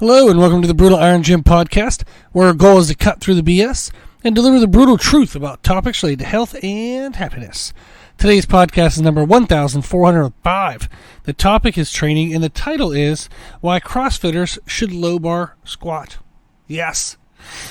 Hello and welcome to the Brutal Iron Gym podcast, where our goal is to cut through the BS and deliver the brutal truth about topics related to health and happiness. Today's podcast is number 1405. The topic is training and the title is Why CrossFitters Should Low Bar Squat. Yes.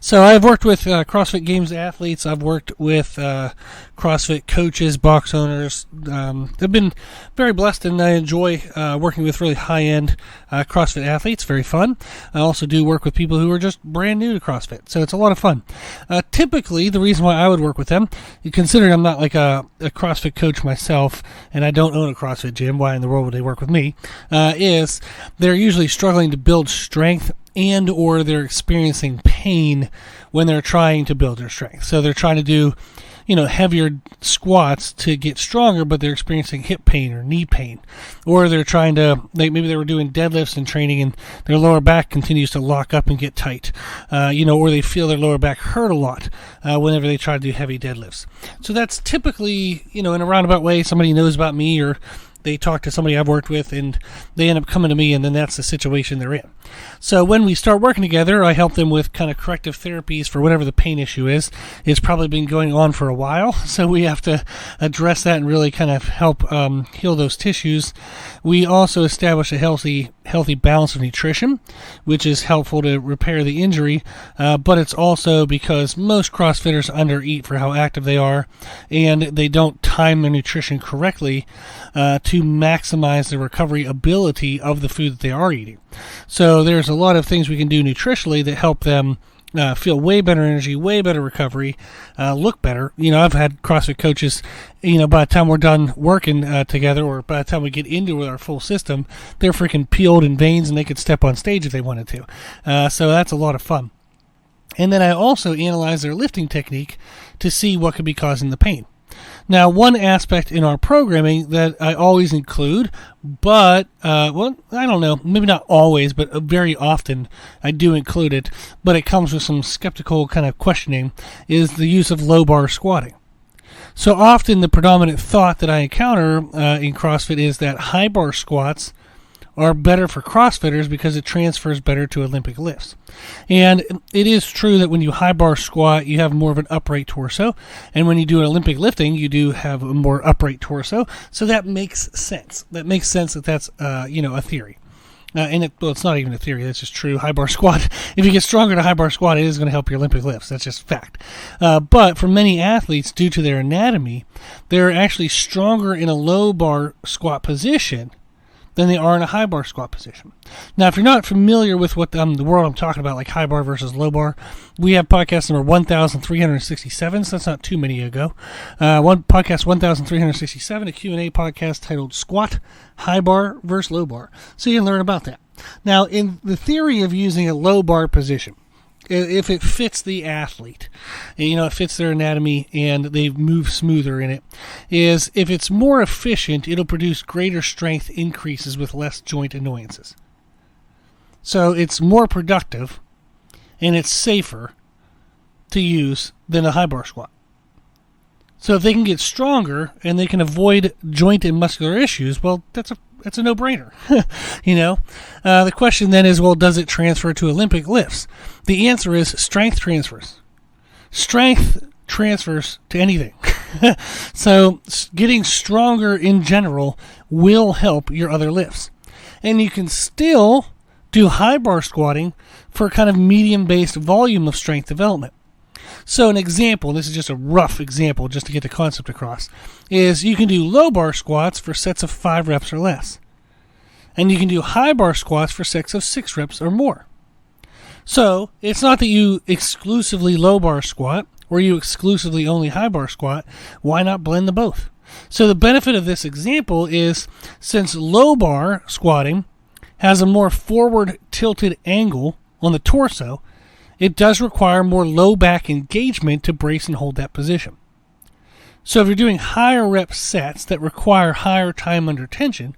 So I've worked with CrossFit Games athletes. I've worked with CrossFit coaches, box owners. I've been very blessed and I enjoy working with really high-end CrossFit athletes. Very fun. I also do work with people who are just brand new to CrossFit. So it's a lot of fun. Typically, the reason why I would work with them, considering I'm not like a CrossFit coach myself and I don't own a CrossFit gym, why in the world would they work with me, is they're usually struggling to build strength and or they're experiencing pain when they're trying to build their strength. So they're trying to do, heavier squats to get stronger, but they're experiencing hip pain or knee pain. Or they're trying to, maybe they were doing deadlifts and training and their lower back continues to lock up and get tight. Or they feel their lower back hurt a lot whenever they try to do heavy deadlifts. So that's typically, in a roundabout way, somebody knows about me or they talk to somebody I've worked with and they end up coming to me and then that's the situation they're in. So when we start working together, I help them with kind of corrective therapies for whatever the pain issue is. It's probably been going on for a while, so we have to address that and really kind of help heal those tissues. We also establish a healthy balance of nutrition, which is helpful to repair the injury, but it's also because most CrossFitters undereat for how active they are, and they don't time their nutrition correctly to maximize the recovery ability of the food that they are eating. So there's a lot of things we can do nutritionally that help them feel way better energy, way better recovery, look better. I've had CrossFit coaches, by the time we're done working together or by the time we get into our full system, they're freaking peeled in veins and they could step on stage if they wanted to. So that's a lot of fun. And then I also analyze their lifting technique to see what could be causing the pain. Now, one aspect in our programming that I always include, but, I don't know, maybe not always, but very often I do include it, but it comes with some skeptical kind of questioning, is the use of low bar squatting. So often the predominant thought that I encounter in CrossFit is that high bar squats are better for CrossFitters because it transfers better to Olympic lifts. And it is true that when you high bar squat, you have more of an upright torso. And when you do an Olympic lifting, you do have a more upright torso. So that makes sense. That makes sense that that's, a theory. It's not even a theory. That's just true. High bar squat. If you get stronger in a high bar squat, it is going to help your Olympic lifts. That's just fact. But for many athletes, due to their anatomy, they're actually stronger in a low bar squat position than they are in a high bar squat position. Now, if you're not familiar with what the world I'm talking about, like high bar versus low bar, we have podcast number 1367, so that's not too many ago. Podcast 1367, a Q&A podcast titled Squat, High Bar versus Low Bar. So you can learn about that. Now, in the theory of using a low bar position, if it fits the athlete, it fits their anatomy and they move smoother in it, is if it's more efficient, it'll produce greater strength increases with less joint annoyances. So it's more productive and it's safer to use than a high bar squat. So if they can get stronger and they can avoid joint and muscular issues, well, that's a no-brainer. The question then is, well, does it transfer to Olympic lifts? The answer is strength transfers. Strength transfers to anything. So getting stronger in general will help your other lifts. And you can still do high bar squatting for kind of medium-based volume of strength development. So an example, and this is just a rough example just to get the concept across, is you can do low bar squats for sets of 5 reps or less. And you can do high bar squats for sets of 6 reps or more. So it's not that you exclusively low bar squat or you exclusively only high bar squat. Why not blend the both? So the benefit of this example is since low bar squatting has a more forward tilted angle on the torso, it does require more low back engagement to brace and hold that position. So if you're doing higher rep sets that require higher time under tension,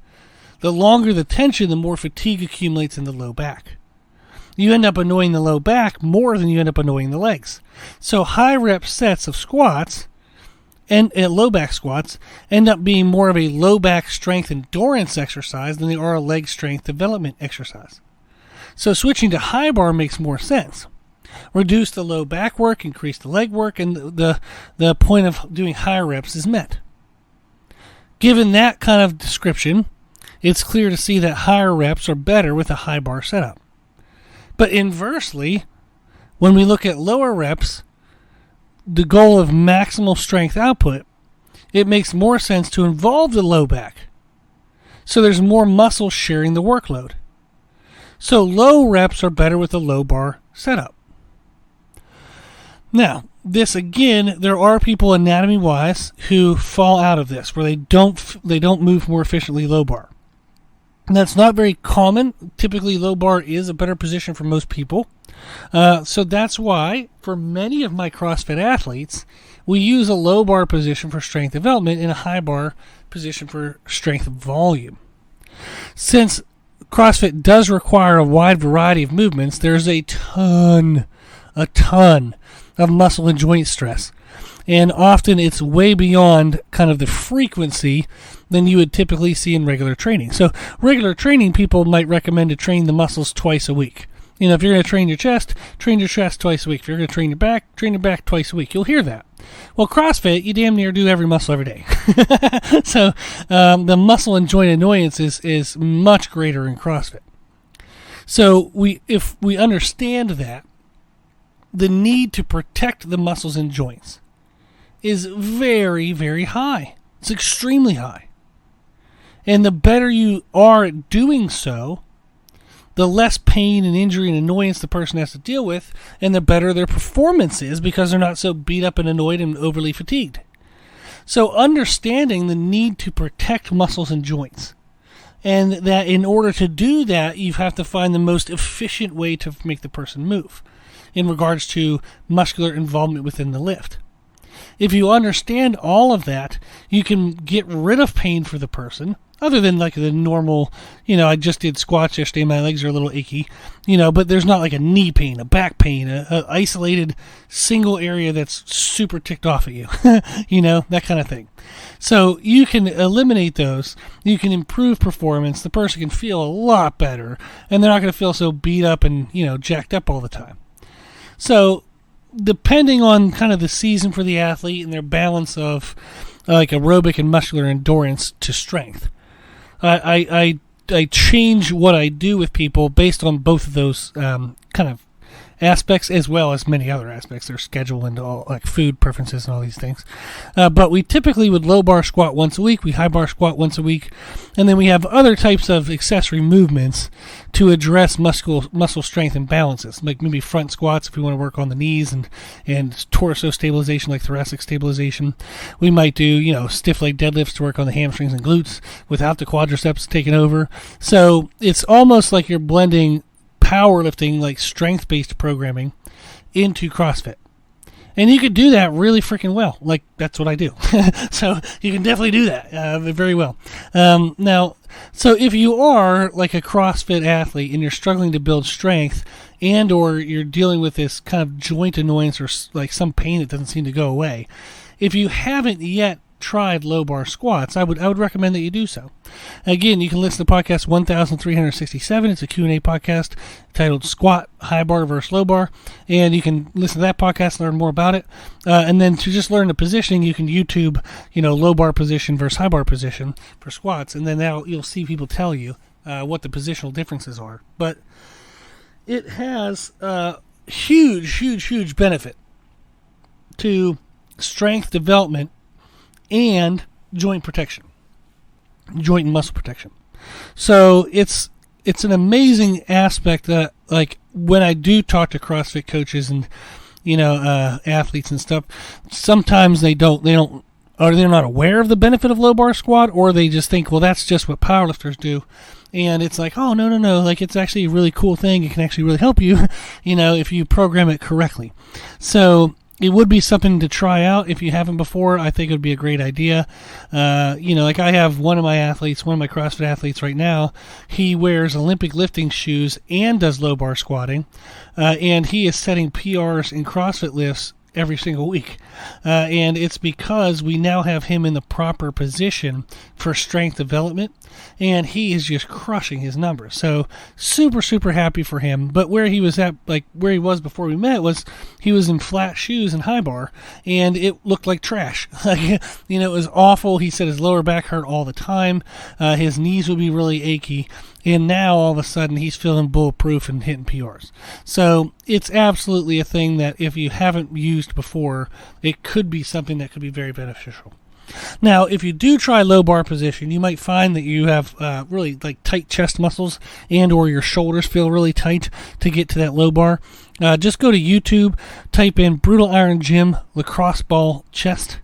the longer the tension, the more fatigue accumulates in the low back. You end up annoying the low back more than you end up annoying the legs. So high rep sets of squats and low back squats end up being more of a low back strength endurance exercise than they are a leg strength development exercise. So switching to high bar makes more sense. Reduce the low back work, increase the leg work, and the point of doing higher reps is met. Given that kind of description, it's clear to see that higher reps are better with a high bar setup. But inversely, when we look at lower reps, the goal of maximal strength output, it makes more sense to involve the low back. So there's more muscle sharing the workload. So low reps are better with a low bar setup. Now, this again, there are people anatomy-wise who fall out of this, where they don't move more efficiently low bar. And that's not very common. Typically, low bar is a better position for most people. So that's why, for many of my CrossFit athletes, we use a low bar position for strength development and a high bar position for strength volume. Since CrossFit does require a wide variety of movements, there's a ton of muscle and joint stress. And often it's way beyond kind of the frequency than you would typically see in regular training. So regular training, people might recommend to train the muscles twice a week. You know, if you're going to train your chest twice a week. If you're going to train your back twice a week. You'll hear that. Well, CrossFit, you damn near do every muscle every day. So the muscle and joint annoyance is much greater in CrossFit. So if we understand that, the need to protect the muscles and joints is very, very high. It's extremely high. And the better you are at doing so, the less pain and injury and annoyance the person has to deal with, and the better their performance is because they're not so beat up and annoyed and overly fatigued. So understanding the need to protect muscles and joints, and that in order to do that, you have to find the most efficient way to make the person move in regards to muscular involvement within the lift. If you understand all of that, you can get rid of pain for the person, other than like the normal, I just did squats yesterday, my legs are a little achy, but there's not like a knee pain, a back pain, a isolated single area that's super ticked off at you, that kind of thing. So you can eliminate those, you can improve performance, the person can feel a lot better, and they're not going to feel so beat up and, jacked up all the time. So depending on kind of the season for the athlete and their balance of like aerobic and muscular endurance to strength, I change what I do with people based on both of those kind of aspects, as well as many other aspects, their schedule and all, like food preferences and all these things. But we typically would low bar squat once a week, we high bar squat once a week, and then we have other types of accessory movements to address muscle strength and balances, like maybe front squats if we want to work on the knees and torso stabilization, like thoracic stabilization. We might do, stiff leg deadlifts to work on the hamstrings and glutes without the quadriceps taking over. So it's almost like you're blending powerlifting, like strength-based programming, into CrossFit. And you could do that really freaking well. Like, that's what I do. So you can definitely do that very well. Now, so if you are like a CrossFit athlete and you're struggling to build strength, and or you're dealing with this kind of joint annoyance or like some pain that doesn't seem to go away, if you haven't yet tried low bar squats, I would recommend that you do so. Again, you can listen to podcast 1367. It's a Q&A podcast titled Squat, High Bar versus Low Bar, and you can listen to that podcast and learn more about it. And then to just learn the positioning, you can YouTube, low bar position versus high bar position for squats, and then you'll see people tell you what the positional differences are. But it has huge benefit to strength development and joint and muscle protection. So it's an amazing aspect that, like, when I do talk to CrossFit coaches and athletes and stuff, sometimes they're not aware of the benefit of low bar squat, or they just think, well, that's just what powerlifters do. And it's like, oh, no, like, it's actually a really cool thing. It can actually really help you, if you program it correctly. So it would be something to try out if you haven't before. I think it would be a great idea. Like I have one of my CrossFit athletes right now, he wears Olympic lifting shoes and does low bar squatting. And he is setting PRs in CrossFit lifts every single week. And it's because we now have him in the proper position for strength development, and he is just crushing his numbers. So super, super happy for him. But where he was at, like where he was before we met, was he was in flat shoes and high bar, and it looked like trash. It was awful. He said his lower back hurt all the time. His knees would be really achy. And now, all of a sudden, he's feeling bulletproof and hitting PRs. So it's absolutely a thing that if you haven't used before, it could be something that could be very beneficial. Now, if you do try low bar position, you might find that you have really like tight chest muscles and or your shoulders feel really tight to get to that low bar. Just go to YouTube, type in Brutal Iron Gym Lacrosse Ball Chest,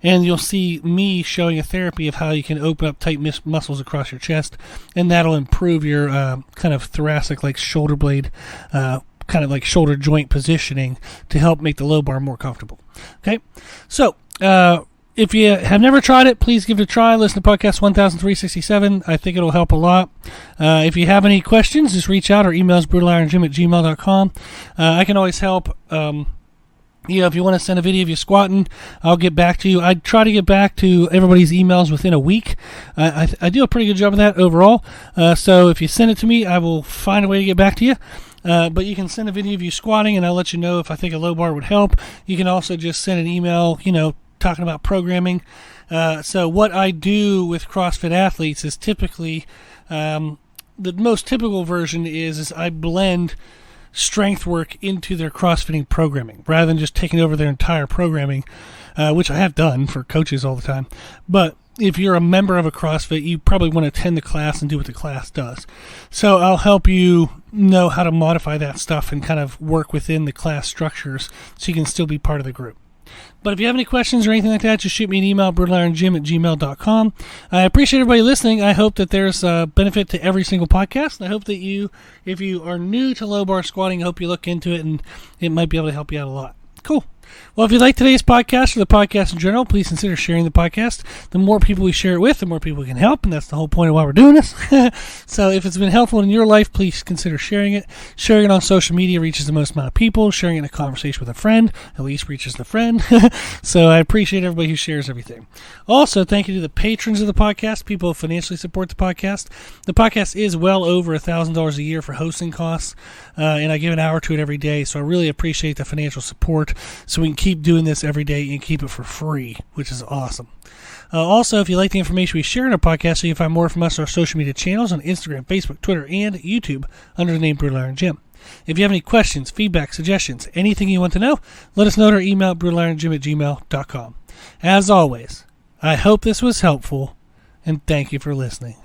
and you'll see me showing a therapy of how you can open up tight muscles across your chest, and that'll improve your kind of thoracic, like shoulder blade, kind of like shoulder joint positioning to help make the low bar more comfortable. Okay, so if you have never tried it, please give it a try. Listen to podcast 1367. I think it'll help a lot. If you have any questions, just reach out or email us brutalirongym@gmail.com. I can always help. If you want to send a video of you squatting, I'll get back to you. I try to get back to everybody's emails within a week. I do a pretty good job of that overall. So if you send it to me, I will find a way to get back to you. But you can send a video of you squatting, and I'll let you know if I think a low bar would help. You can also just send an email, talking about programming. So what I do with CrossFit athletes is typically, the most typical version is I blend strength work into their CrossFitting programming rather than just taking over their entire programming, which I have done for coaches all the time. But if you're a member of a CrossFit, you probably want to attend the class and do what the class does. So I'll help you know how to modify that stuff and kind of work within the class structures so you can still be part of the group. But if you have any questions or anything like that, just shoot me an email, brutalirongym@gmail.com. I appreciate everybody listening. I hope that there's a benefit to every single podcast. I hope that if you are new to low bar squatting, I hope you look into it, and it might be able to help you out a lot. Cool. Well, if you like today's podcast or the podcast in general, please consider sharing the podcast. The more people we share it with, the more people we can help, and that's the whole point of why we're doing this. So if it's been helpful in your life, please consider sharing it. Sharing it on social media reaches the most amount of people. Sharing it in a conversation with a friend at least reaches the friend. So I appreciate everybody who shares everything. Also, thank you to the patrons of the podcast, people who financially support the podcast. The podcast is well over $1,000 a year for hosting costs, and I give an hour to it every day, so I really appreciate the financial support so we can keep doing this every day and keep it for free, which is awesome. Also, if you like the information we share in our podcast, you can find more from us on our social media channels on Instagram, Facebook, Twitter, and YouTube under the name Brutal Iron Gym. If you have any questions, feedback, suggestions, anything you want to know, let us know at our email, brutalirongym@gmail.com. As always, I hope this was helpful, and thank you for listening.